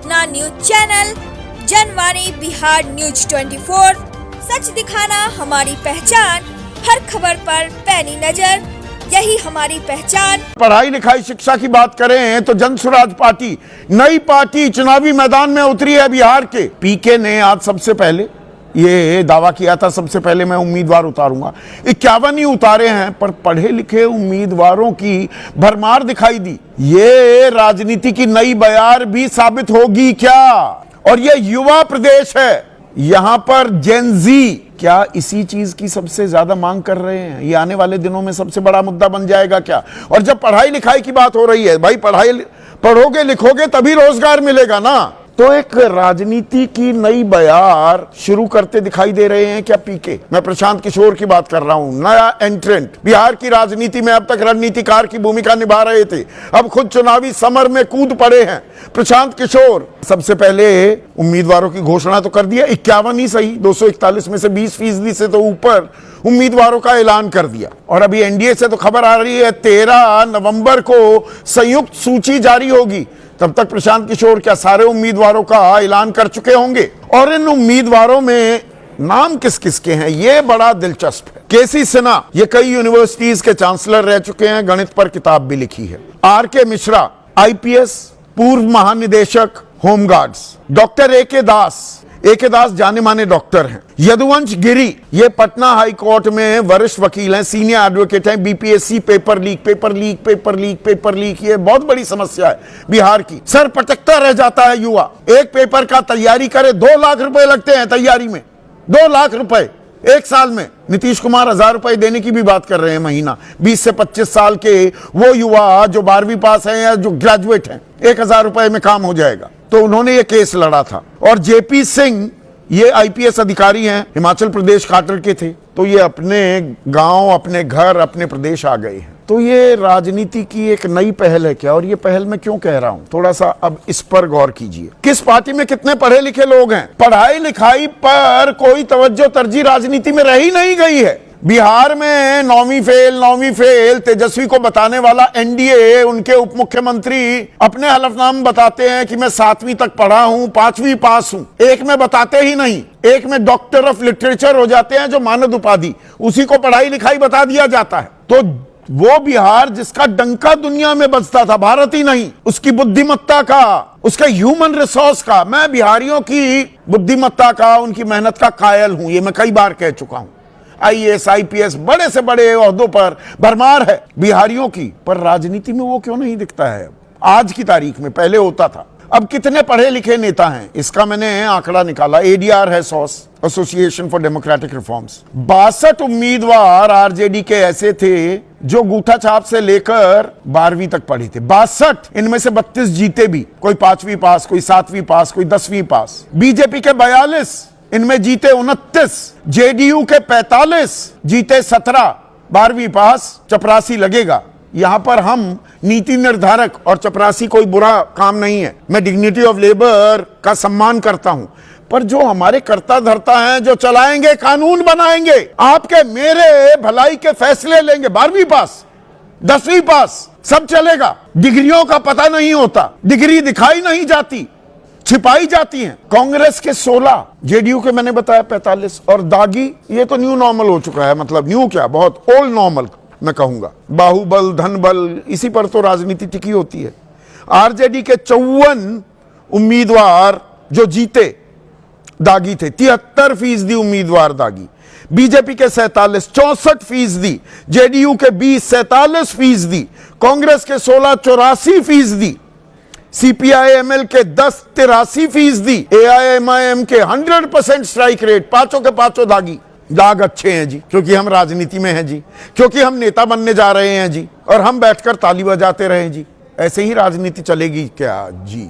अपना news channel Janwani Bihar news 24। सच दिखाना हमारी पहचान, हर खबर पर पैनी नजर, यही हमारी पहचान। पढ़ाई लिखाई शिक्षा की बात करें तो जनसुराज पार्टी, नई पार्टी चुनावी मैदान में उतरी है बिहार के। पीके ने आज सबसे पहले ये दावा किया था, सबसे पहले मैं उम्मीदवार उतारूंगा। 51 ही उतारे हैं, पर पढ़े लिखे उम्मीदवारों की भरमार दिखाई दी। ये राजनीति की नई बयार भी साबित होगी क्या? और ये युवा प्रदेश है, यहां पर जेनजी क्या इसी चीज की सबसे ज्यादा मांग कर रहे हैं? ये आने वाले दिनों में सबसे बड़ा मुद्दा बन जाएगा क्या? और जब पढ़ाई लिखाई की बात हो रही है, भाई पढ़ोगे लिखोगे तभी रोजगार मिलेगा ना। तो एक राजनीति की नई बयार शुरू करते दिखाई दे रहे हैं क्या पीके? मैं प्रशांत किशोर की बात कर रहा हूं, नया एंट्रेंट। बिहार की राजनीति में अब तक रणनीतिकार की भूमिका निभा रहे थे, अब खुद चुनावी समर में कूद पड़े हैं प्रशांत किशोर। सबसे पहले उम्मीदवारों की घोषणा तो कर दिया, 51 ही सही, 241 में से 20% से तो ऊपर उम्मीदवारों का ऐलान कर दिया। और अभी एनडीए से तो खबर आ रही है 13 नवंबर को संयुक्त सूची जारी होगी। तब तक प्रशांत किशोर क्या सारे उम्मीदवारों का ऐलान कर चुके होंगे? और इन उम्मीदवारों में नाम किस किस के हैं, ये बड़ा दिलचस्प है। केसी सिन्हा, ये कई यूनिवर्सिटीज के चांसलर रह चुके हैं, गणित पर किताब भी लिखी है। आर.के. मिश्रा, आईपीएस, पूर्व महानिदेशक होमगार्ड्स। Doctor A K. दास जाने माने डॉक्टर हैं। यदुवंश गिरी, ये पटना हाई कोर्ट में वरिष्ठ वकील हैं, सीनियर एडवोकेट हैं। बीपीएससी पेपर लीक, ये बहुत बड़ी समस्या है बिहार की। सर पटकता रह जाता है युवा। एक पेपर का तैयारी करे 2 लाख रुपए लगते हैं तैयारी में, 2 लाख रुपए एक साल में। नीतीश कुमार 1000 रुपए देने की भी बात कर रहे हैं महीना। 20 से 25 साल के वो युवा जो 12वीं पास हैं या जो ग्रेजुएट हैं, 1000 रुपए में काम हो जाएगा। तो उन्होंने ये केस लड़ा था। और जेपी सिंह, ये आईपीएस अधिकारी हैं, हिमाचल प्रदेश काटर के थे, तो ये अपने गांव, अपने घर, अपने प्रदेश आ गए हैं। तो ये राजनीति की एक नई पहल है क्या? और ये पहल मैं क्यों कह रहा हूं, थोड़ा सा अब इस पर गौर कीजिए। किस पार्टी में कितने पढ़े लिखे लोग हैं? पढ़ाई लिखाई पर कोई तवज्जो तरजीह राजनीति में रही नहीं गई है। बिहार में 9वीं फेल तेजस्वी को बताने वाला एनडीए, उनके उप मुख्यमंत्री अपने हलफनामे बताते हैं कि मैं 7वीं तक पढ़ा हूं, 5वीं पास हूं। एक में बताते ही नहीं, एक में डॉक्टर ऑफ लिटरेचर हो जाते हैं जो मानद उपाधि, उसी को पढ़ाई लिखाई बता दिया जाता है। तो वो बिहार जिसका डंका दुनिया में बजता था, भारत ही नहीं, उसकी बुद्धिमत्ता का, उसके ह्यूमन रिसोर्स का, मैं बिहारियों की बुद्धिमत्ता का, उनकी मेहनत का कायल हूं। ये मैं कई बार कह चुका हूं। आईएएस, आईपीएस, बड़े से बड़े ओहदों पर भरमार है बिहारियों की, पर राजनीति में वो क्यों नहीं दिखता है आज की तारीख में? पहले होता था। अब कितने पढ़े लिखे नेता हैं, इसका मैंने आंकड़ा निकाला। एडीआर है sauce, association for democratic reforms. 62 उम्मीदवार आरजेडी के ऐसे थे जो गूठा छाप से लेकर 12वीं तक पढ़े थे। 62, इनमें से 32 जीते भी, कोई 5वीं पास, कोई 7वीं पास, कोई 10वीं पास। बीजेपी के 42, इनमें जीते 29, जेडीयू के 45, जीते 17, 12वीं पास, चपरासी लगेगा। यहां पर हम नीति निर्धारक, और चपरासी कोई बुरा काम नहीं है, मैं डिग्निटी ऑफ लेबर का सम्मान करता हूं, पर जो हमारे कर्ता धर्ता हैं, जो चलाएंगे, कानून बनाएंगे, आपके मेरे भलाई के फैसले लेंगे, 12वीं पास, 10वीं पास, सब चलेगा। डिग्रियों का पता नहीं होता, डिग्री दिखाई नहीं जाती, छिपाई जाती हैं। कांग्रेस के 16, जेडीयू के मैंने बताया 45, और दागी, ये तो न्यू नॉर्मल हो चुका है, मतलब न्यू क्या, बहुत ओल्ड नॉर्मल मैं कहूंगा। बाहुबल, धनबल, इसी पर तो राजनीति टिकी होती है। आरजेडी के 54 उम्मीदवार जो जीते दागी थे, 73% उम्मीदवार दागी। बीजेपी के 47, 64%, जेडीयू के 20, 47%, कांग्रेस के 16, 84%, सीपीआई-एमएल के 10, 83%, एआईएमआईएम के 100% स्ट्राइक रेट। पांचों के पांचों दागी। दाग अच्छे हैं जी, क्योंकि हम राजनीति में हैं जी, क्योंकि हम नेता बनने जा रहे हैं जी, और हम बैठकर ताली बजाते रहे जी। ऐसे ही राजनीति चलेगी क्या जी?